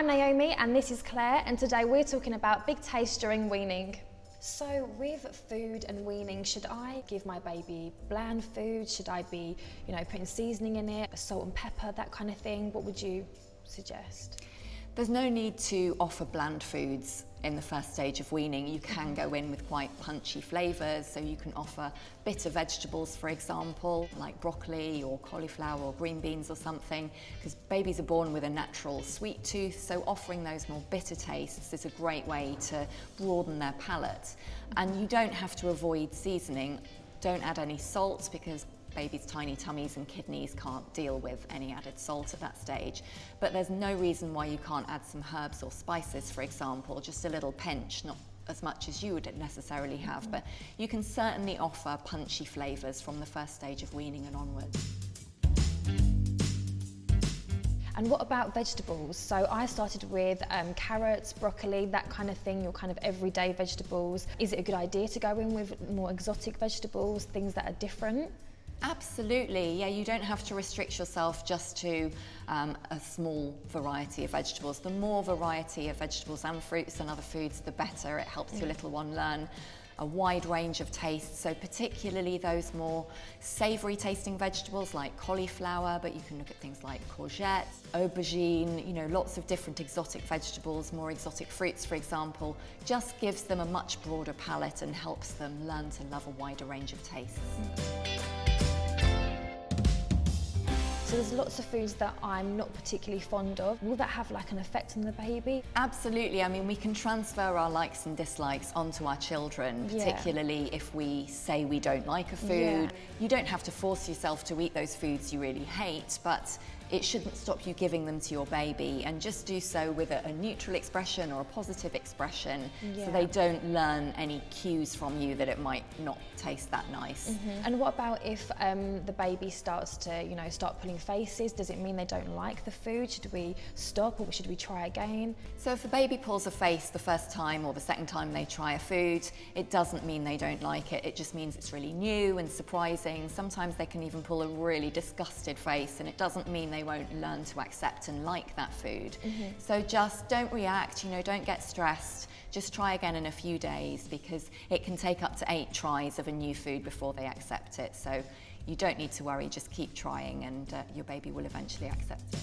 I'm Naomi and this is Claire, and today we're talking about big taste during weaning. So with food and weaning, should I give my baby bland food? Should I be, putting seasoning in it, salt and pepper, that kind of thing? What would you suggest? There's no need to offer bland foods in the first stage of weaning. You can go in with quite punchy flavours, so you can offer bitter vegetables, for example, like broccoli or cauliflower or green beans or something, because babies are born with a natural sweet tooth, so offering those more bitter tastes is a great way to broaden their palate. And you don't have to avoid seasoning. Don't add any salt, because babies' tiny tummies and kidneys can't deal with any added salt at that stage. But there's no reason why you can't add some herbs or spices, for example, just a little pinch, not as much as you would necessarily have, but you can certainly offer punchy flavours from the first stage of weaning and onwards. And what about vegetables? So I started with carrots, broccoli, that kind of thing, your kind of everyday vegetables. Is it a good idea to go in with more exotic vegetables, things that are different? Absolutely, yeah, you don't have to restrict yourself just to a small variety of vegetables. The more variety of vegetables and fruits and other foods, the better. It helps your little one learn a wide range of tastes, so particularly those more savoury tasting vegetables like cauliflower, but you can look at things like courgettes, aubergine, lots of different exotic vegetables, more exotic fruits, for example. Just gives them a much broader palate and helps them learn to love a wider range of tastes. So there's lots of foods that I'm not particularly fond of. Will that have like an effect on the baby? Absolutely. I mean, we can transfer our likes and dislikes onto our children, particularly if we say we don't like a food. You don't have to force yourself to eat those foods you really hate, but it shouldn't stop you giving them to your baby, and just do so with a neutral expression or a positive expression, so they don't learn any cues from you that it might not taste that nice. And what about if the baby starts to, start pulling faces? Does it mean they don't like the food? Should we stop or should we try again? So if a baby pulls a face the first time or the second time they try a food, it doesn't mean they don't like it. It just means it's really new and surprising. Sometimes they can even pull a really disgusted face, and it doesn't mean they won't learn to accept and like that food. So just don't react, don't get stressed. Just try again in a few days, because it can take up to 8 tries of a new food before they accept it. So you don't need to worry, just keep trying, and your baby will eventually accept it.